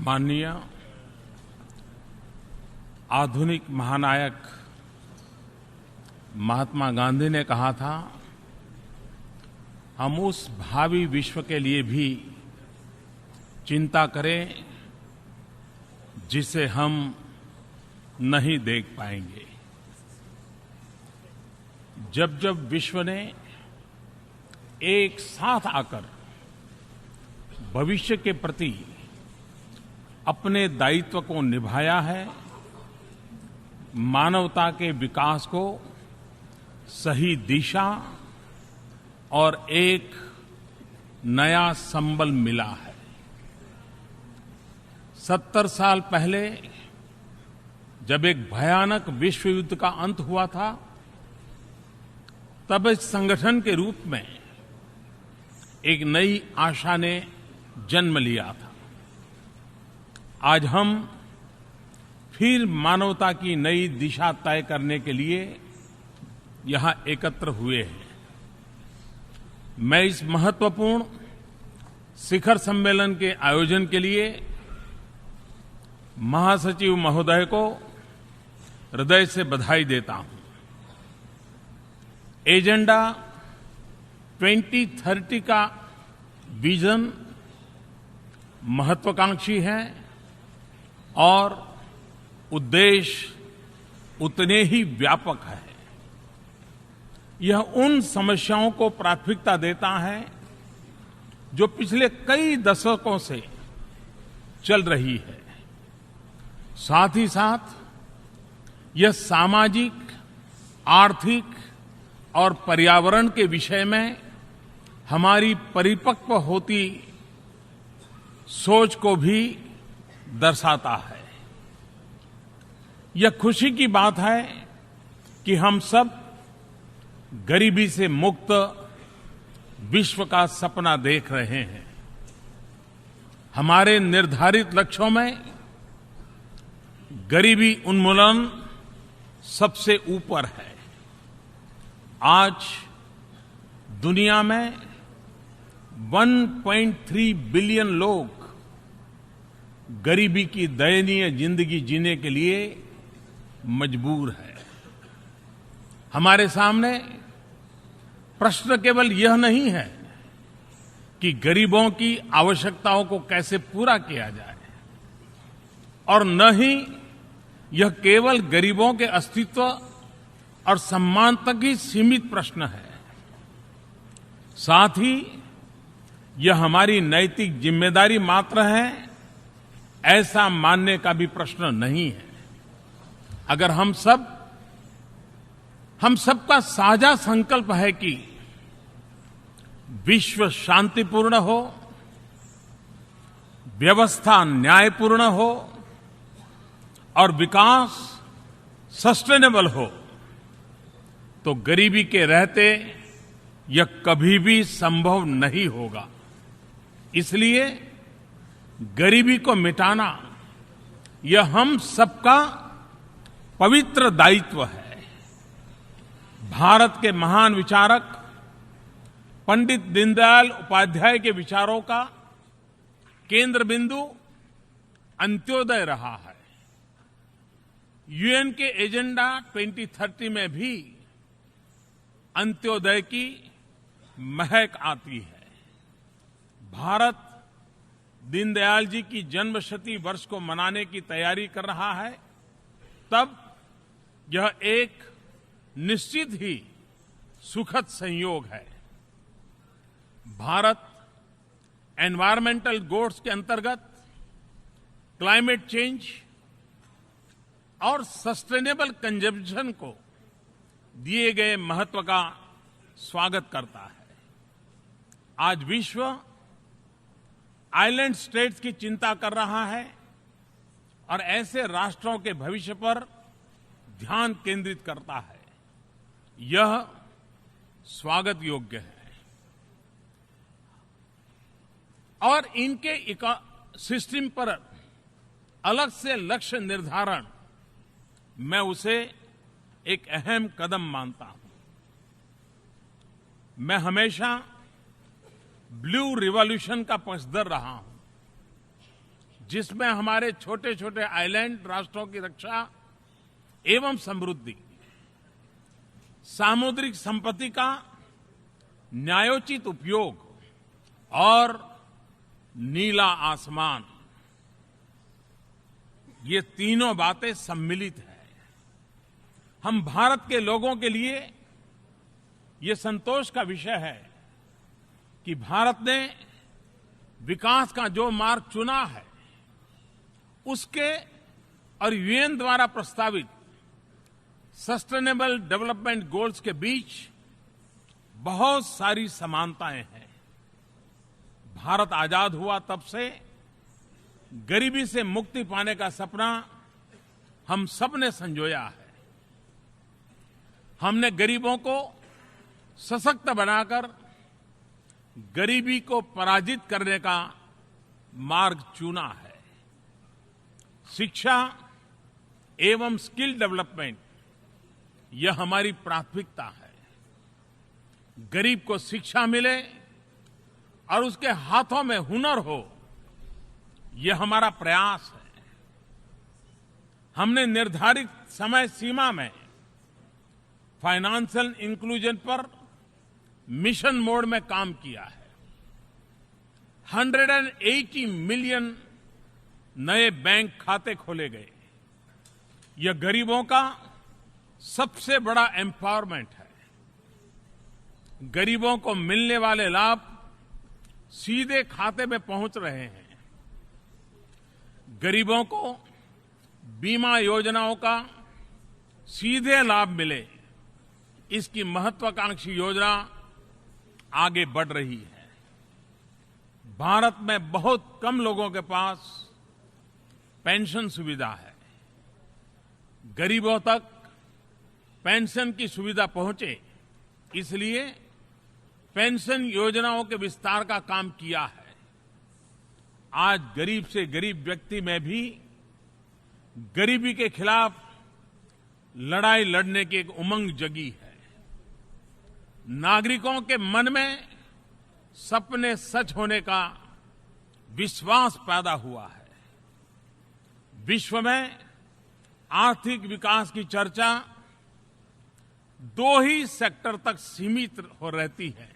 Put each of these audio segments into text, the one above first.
माननीय आधुनिक महानायक महात्मा गांधी ने कहा था, हम उस भावी विश्व के लिए भी चिंता करें जिसे हम नहीं देख पाएंगे। जब जब विश्व ने एक साथ आकर भविष्य के प्रति अपने दायित्व को निभाया है, मानवता के विकास को सही दिशा और एक नया संबल मिला है। 70 साल पहले जब एक भयानक विश्व युद्ध का अंत हुआ था, तब इस संगठन के रूप में एक नई आशा ने जन्म लिया था। आज हम फिर मानवता की नई दिशा तय करने के लिए यहां एकत्र हुए हैं। मैं इस महत्वपूर्ण शिखर सम्मेलन के आयोजन के लिए महासचिव महोदय को हृदय से बधाई देता हूं। एजेंडा 2030 का विजन महत्वाकांक्षी है और उद्देश्य उतने ही व्यापक है। यह उन समस्याओं को प्राथमिकता देता है जो पिछले कई दशकों से चल रही है। साथ ही साथ यह सामाजिक, आर्थिक और पर्यावरण के विषय में हमारी परिपक्व होती सोच को भी दर्शाता है। यह खुशी की बात है कि हम सब गरीबी से मुक्त विश्व का सपना देख रहे हैं। हमारे निर्धारित लक्ष्यों में गरीबी उन्मूलन सबसे ऊपर है। आज दुनिया में 1.3 बिलियन लोग गरीबी की दयनीय जिंदगी जीने के लिए मजबूर है। हमारे सामने प्रश्न केवल यह नहीं है कि गरीबों की आवश्यकताओं को कैसे पूरा किया जाए, और न ही यह केवल गरीबों के अस्तित्व और सम्मान तक ही सीमित प्रश्न है। साथ ही यह हमारी नैतिक जिम्मेदारी मात्र है, ऐसा मानने का भी प्रश्न नहीं है। अगर हम सबका साझा संकल्प है कि विश्व शांतिपूर्ण हो, व्यवस्था न्यायपूर्ण हो और विकास सस्टेनेबल हो, तो गरीबी के रहते यह कभी भी संभव नहीं होगा। इसलिए गरीबी को मिटाना यह हम सबका पवित्र दायित्व है। भारत के महान विचारक पंडित दीनदयाल उपाध्याय के विचारों का केंद्र बिंदु अंत्योदय रहा है। यूएन के एजेंडा 2030 में भी अंत्योदय की महक आती है। भारत दीनदयाल जी की जन्मशती वर्ष को मनाने की तैयारी कर रहा है, तब यह एक निश्चित ही सुखद संयोग है। भारत एनवायरमेंटल गोल्स के अंतर्गत क्लाइमेट चेंज और सस्टेनेबल कंजम्पशन को दिए गए महत्व का स्वागत करता है। आज विश्व आइलैंड स्टेट्स की चिंता कर रहा है और ऐसे राष्ट्रों के भविष्य पर ध्यान केंद्रित करता है। यह स्वागत योग्य है और इनके सिस्टम पर अलग से लक्ष्य निर्धारण, मैं उसे एक अहम कदम मानता हूं। मैं हमेशा ब्लू रिवॉल्यूशन का पक्षधर रहा हूं, जिसमें हमारे छोटे छोटे आइलैंड राष्ट्रों की रक्षा एवं समृद्धि, सामुद्रिक संपत्ति का न्यायोचित उपयोग और नीला आसमान, ये तीनों बातें सम्मिलित हैं। हम भारत के लोगों के लिए ये संतोष का विषय है कि भारत ने विकास का जो मार्ग चुना है, उसके और यूएन द्वारा प्रस्तावित सस्टेनेबल डेवलपमेंट गोल्स के बीच बहुत सारी समानताएं हैं। भारत आजाद हुआ तब से गरीबी से मुक्ति पाने का सपना हम सब ने संजोया है। हमने गरीबों को सशक्त बनाकर गरीबी को पराजित करने का मार्ग चुना है। शिक्षा एवं स्किल डेवलपमेंट, यह हमारी प्राथमिकता है। गरीब को शिक्षा मिले और उसके हाथों में हुनर हो, यह हमारा प्रयास है। हमने निर्धारित समय सीमा में फाइनेंशियल इंक्लूजन पर मिशन मोड में काम किया है। 180 मिलियन नए बैंक खाते खोले गए। यह गरीबों का सबसे बड़ा एम्पावरमेंट है। गरीबों को मिलने वाले लाभ सीधे खाते में पहुंच रहे हैं। गरीबों को बीमा योजनाओं का सीधे लाभ मिले, इसकी महत्वाकांक्षी योजना आगे बढ़ रही है। भारत में बहुत कम लोगों के पास पेंशन सुविधा है। गरीबों तक पेंशन की सुविधा पहुंचे, इसलिए पेंशन योजनाओं के विस्तार का काम किया है। आज गरीब से गरीब व्यक्ति में भी गरीबी के खिलाफ लड़ाई लड़ने की एक उमंग जगी है। नागरिकों के मन में सपने सच होने का विश्वास पैदा हुआ है। विश्व में आर्थिक विकास की चर्चा दो ही सेक्टर तक सीमित हो रहती है,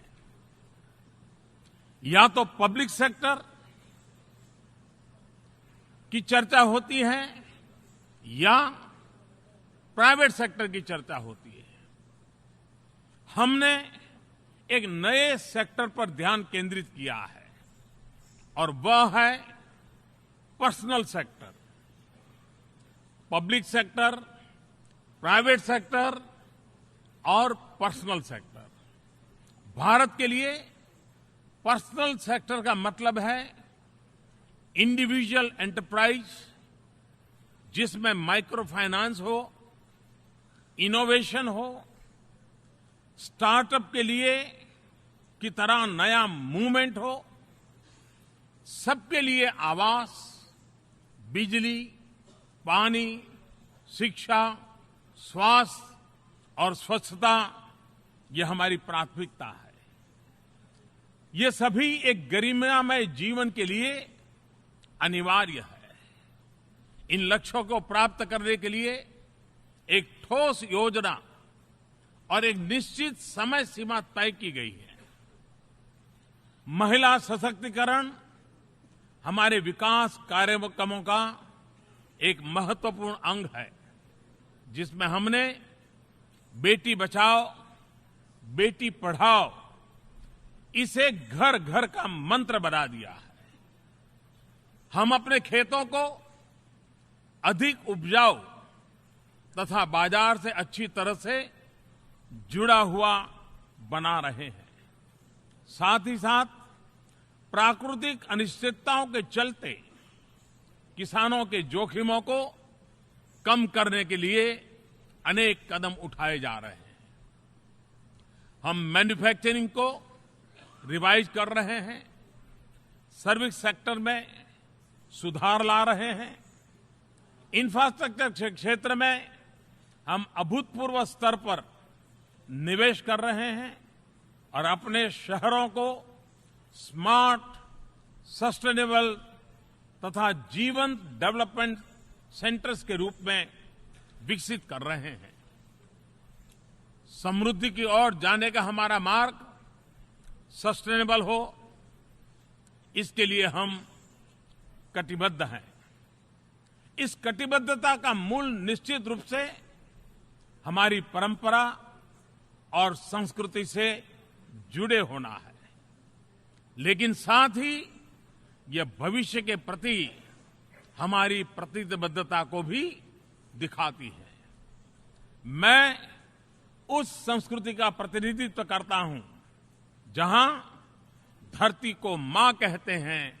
या तो पब्लिक सेक्टर की चर्चा होती है या प्राइवेट सेक्टर की चर्चा होती है। हमने एक नए सेक्टर पर ध्यान केंद्रित किया है और वह है personal sector. Public sector, private sector और पर्सनल सेक्टर। भारत के लिए पर्सनल सेक्टर का मतलब है इंडिविजुअल एंटरप्राइज, जिसमें माइक्रो फाइनेंस हो, इनोवेशन हो, स्टार्टअप के लिए की तरह नया मूवमेंट हो, सबके लिए आवास, बिजली, पानी, शिक्षा, स्वास्थ्य और स्वच्छता, यह हमारी प्राथमिकता है। ये सभी एक गरिमामय जीवन के लिए अनिवार्य है। इन लक्ष्यों को प्राप्त करने के लिए एक ठोस योजना और एक निश्चित समय सीमा तय की गई है। महिला सशक्तिकरण हमारे विकास कार्यक्रमों का एक महत्वपूर्ण अंग है, जिसमें हमने बेटी बचाओ, बेटी पढ़ाओ, इसे घर घर का मंत्र बना दिया है। हम अपने खेतों को अधिक उपजाऊ तथा बाजार से अच्छी तरह से जुड़ा हुआ बना रहे हैं। साथ ही साथ प्राकृतिक अनिश्चितताओं के चलते किसानों के जोखिमों को कम करने के लिए अनेक कदम उठाए जा रहे हैं। हम मैन्युफैक्चरिंग को रिवाइज कर रहे हैं, सर्विस सेक्टर में सुधार ला रहे हैं, इंफ्रास्ट्रक्चर क्षेत्र में हम अभूतपूर्व स्तर पर निवेश कर रहे हैं और अपने शहरों को स्मार्ट, सस्टेनेबल तथा जीवंत डेवलपमेंट सेंटर्स के रूप में विकसित कर रहे हैं। समृद्धि की ओर जाने का हमारा मार्ग सस्टेनेबल हो, इसके लिए हम कटिबद्ध हैं। इस कटिबद्धता का मूल निश्चित रूप से हमारी परंपरा और संस्कृति से जुड़े होना है, लेकिन साथ ही यह भविष्य के प्रति हमारी प्रतिबद्धता को भी दिखाती है। मैं उस संस्कृति का प्रतिनिधित्व करता हूं जहां धरती को मां कहते हैं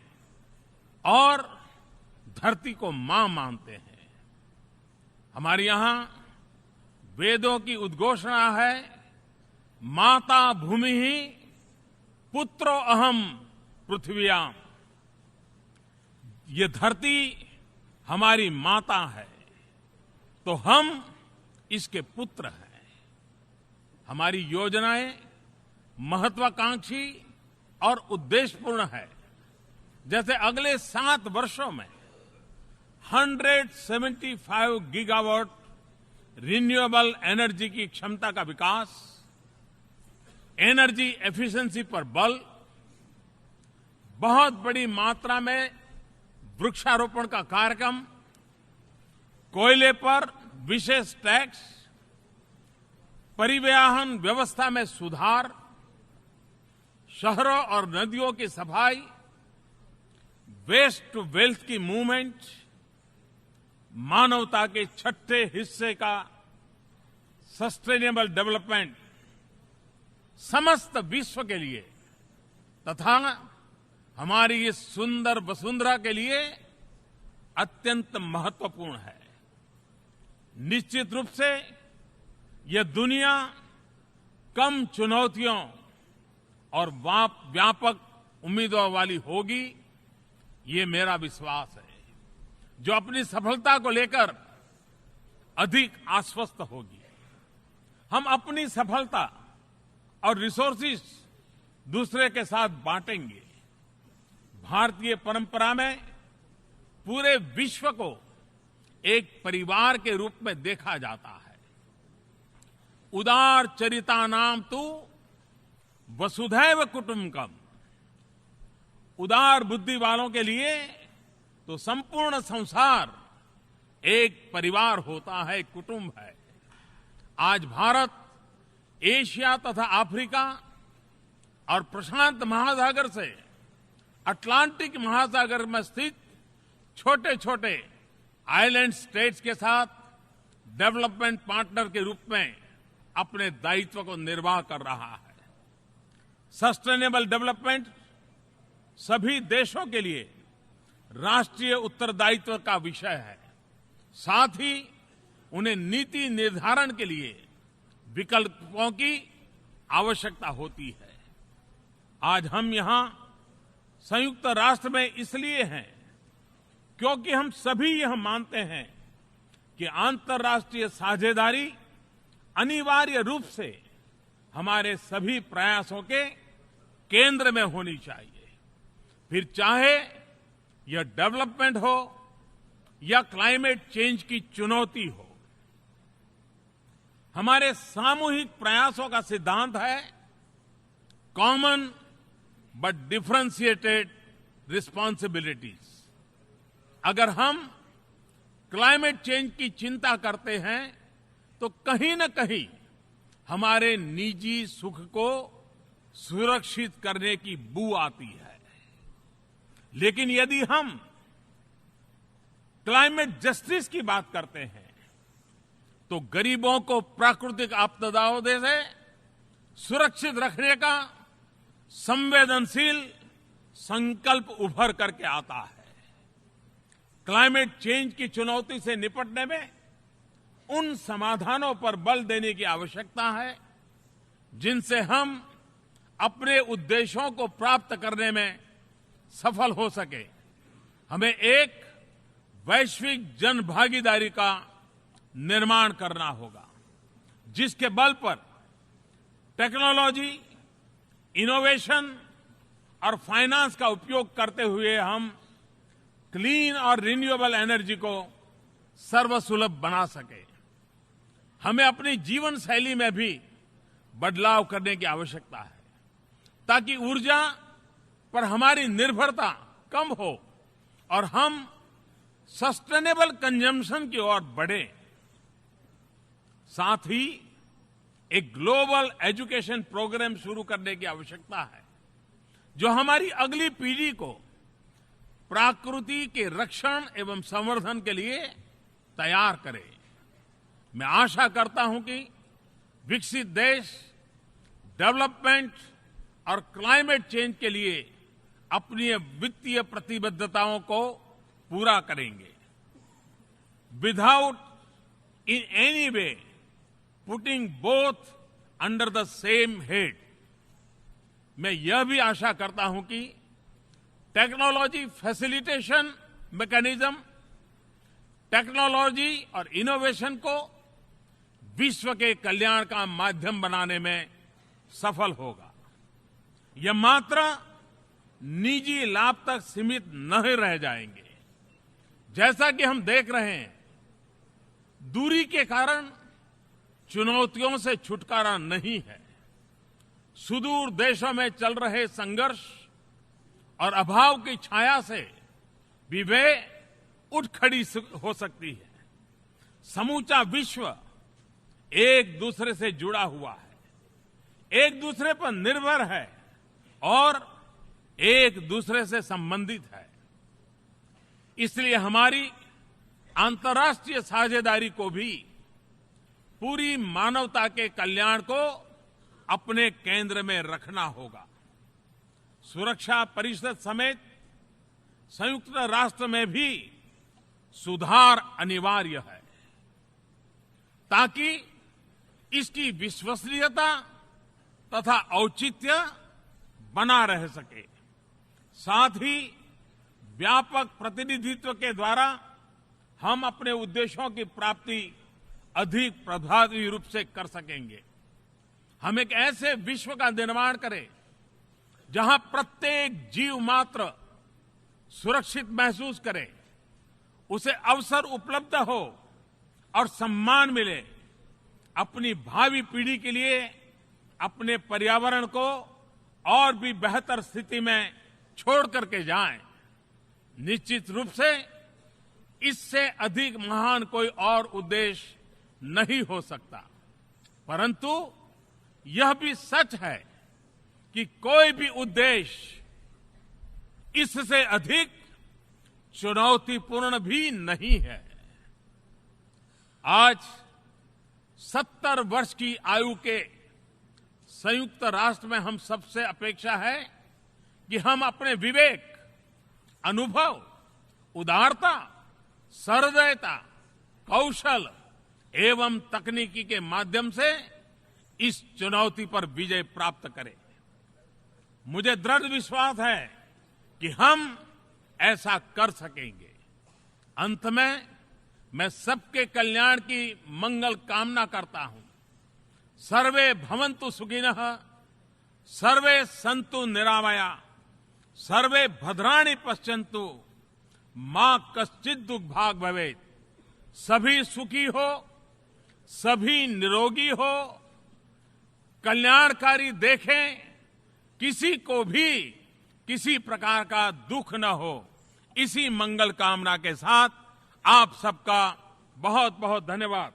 और धरती को मां मानते हैं। हमारे यहां वेदों की उद्घोषणा है, माता भूमि ही पुत्रो अहम पृथ्व्याम। ये धरती हमारी माता है तो हम इसके पुत्र हैं। हमारी योजनाएं महत्वाकांक्षी और उद्देश्यपूर्ण है। जैसे अगले 7 वर्षों में 175 गीगावाट रिन्यूएबल एनर्जी की क्षमता का विकास, एनर्जी एफिशिएंसी पर बल, बहुत बड़ी मात्रा में वृक्षारोपण का कार्यक्रम, कोयले पर विशेष टैक्स, परिवहन व्यवस्था में सुधार, शहरों और नदियों की सफाई, वेस्ट टू वेल्थ की मूवमेंट, मानवता के छठे हिस्से का सस्टेनेबल डेवलपमेंट समस्त विश्व के लिए तथा हमारी इस सुंदर वसुंधरा के लिए अत्यंत महत्वपूर्ण है। निश्चित रूप से यह दुनिया कम चुनौतियों और व्यापक उम्मीदों वाली होगी, ये मेरा विश्वास है, जो अपनी सफलता को लेकर अधिक आश्वस्त होगी। हम अपनी सफलता और रिसोर्सेज दूसरे के साथ बांटेंगे। भारतीय परंपरा में पूरे विश्व को एक परिवार के रूप में देखा जाता है। उदार चरिता नाम तु वसुधैव कुटुंबकम। उदार बुद्धि वालों के लिए तो संपूर्ण संसार एक परिवार होता है, एक कुटुंब है। आज भारत एशिया तथा अफ्रीका और प्रशांत महासागर से अटलांटिक महासागर में स्थित छोटे छोटे आइलैंड स्टेट्स के साथ डेवलपमेंट पार्टनर के रूप में अपने दायित्व को निर्वाह कर रहा है। सस्टेनेबल डेवलपमेंट सभी देशों के लिए राष्ट्रीय उत्तरदायित्व का विषय है। साथ ही उन्हें नीति निर्धारण के लिए विकल्पों की आवश्यकता होती है। आज हम यहां संयुक्त राष्ट्र में इसलिए हैं क्योंकि हम सभी यह मानते हैं कि अंतर्राष्ट्रीय साझेदारी अनिवार्य रूप से हमारे सभी प्रयासों के केंद्र में होनी चाहिए। फिर चाहे यह डेवलपमेंट हो या क्लाइमेट चेंज की चुनौती हो, हमारे सामूहिक प्रयासों का सिद्धांत है कॉमन बट डिफरेंशिएटेड रिस्पॉन्सिबिलिटीज। अगर हम क्लाइमेट चेंज की चिंता करते हैं तो कहीं न कहीं हमारे निजी सुख को सुरक्षित करने की बू आती है। लेकिन यदि हम क्लाइमेट जस्टिस की बात करते हैं तो गरीबों को प्राकृतिक आपदाओं से सुरक्षित रखने का संवेदनशील संकल्प उभर करके आता है। क्लाइमेट चेंज की चुनौती से निपटने में उन समाधानों पर बल देने की आवश्यकता है जिनसे हम अपने उद्देश्यों को प्राप्त करने में सफल हो सके। हमें एक वैश्विक जन भागीदारी का निर्माण करना होगा जिसके बल पर टेक्नोलॉजी, इनोवेशन और फाइनेंस का उपयोग करते हुए हम क्लीन और रिन्यूएबल एनर्जी को सर्वसुलभ बना सके। हमें अपनी जीवन शैली में भी बदलाव करने की आवश्यकता है ताकि ऊर्जा पर हमारी निर्भरता कम हो और हम सस्टेनेबल कंजम्पशन की ओर बढ़े। साथ ही एक ग्लोबल एजुकेशन प्रोग्राम शुरू करने की आवश्यकता है जो हमारी अगली पीढ़ी को प्रकृति के रक्षण एवं संवर्धन के लिए तैयार करे। मैं आशा करता हूं कि विकसित देश डेवलपमेंट और क्लाइमेट चेंज के लिए अपनी वित्तीय प्रतिबद्धताओं को पूरा करेंगे without in any way putting both under the same head. मैं यह भी आशा करता हूं कि टेक्नोलॉजी फैसिलिटेशन मैकेनिज्म टेक्नोलॉजी और इनोवेशन को विश्व के कल्याण का माध्यम बनाने में सफल होगा। यह मात्र निजी लाभ तक सीमित नहीं रह जाएंगे। जैसा कि हम देख रहे हैं, दूरी के कारण चुनौतियों से छुटकारा नहीं है। सुदूर देशों में चल रहे संघर्ष और अभाव की छाया से भी वे उठ खड़ी हो सकती है। समूचा विश्व एक दूसरे से जुड़ा हुआ है, एक दूसरे पर निर्भर है और एक दूसरे से संबंधित है। इसलिए हमारी अंतर्राष्ट्रीय साझेदारी को भी पूरी मानवता के कल्याण को अपने केंद्र में रखना होगा। सुरक्षा परिषद समेत संयुक्त राष्ट्र में भी सुधार अनिवार्य है ताकि इसकी विश्वसनीयता तथा औचित्य बना रह सके। साथ ही व्यापक प्रतिनिधित्व के द्वारा हम अपने उद्देश्यों की प्राप्ति अधिक प्रभावी रूप से कर सकेंगे। हम एक ऐसे विश्व का निर्माण करें जहां प्रत्येक जीव मात्र सुरक्षित महसूस करे, उसे अवसर उपलब्ध हो और सम्मान मिले। अपनी भावी पीढ़ी के लिए अपने पर्यावरण को और भी बेहतर स्थिति में छोड़ करके जाएं। निश्चित रूप से इससे अधिक महान कोई और उद्देश्य नहीं हो सकता, परंतु यह भी सच है कि कोई भी उद्देश्य इससे अधिक चुनौतीपूर्ण भी नहीं है। आज 70 वर्ष की आयु के संयुक्त राष्ट्र में हम सबसे अपेक्षा है कि हम अपने विवेक, अनुभव, उदारता, सहृदयता, कौशल एवं तकनीकी के माध्यम से इस चुनौती पर विजय प्राप्त करें। मुझे दृढ़ विश्वास है कि हम ऐसा कर सकेंगे। अंत में मैं सबके कल्याण की मंगल कामना करता हूं। सर्वे भवन्तु सुखिनः, सर्वे सन्तु निरामया, सर्वे भद्राणि पश्यन्तु, मां कश्चित् दुर्भाग् भवेत्। सभी सुखी हो, सभी निरोगी हो, कल्याणकारी देखें, किसी को भी किसी प्रकार का दुख न हो। इसी मंगल कामना के साथ आप सबका बहुत बहुत धन्यवाद।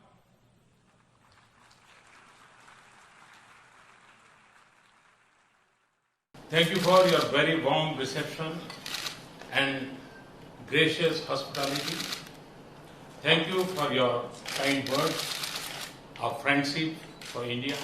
Thank you for your very warm reception and gracious hospitality. Thank you for your kind words of friendship for India.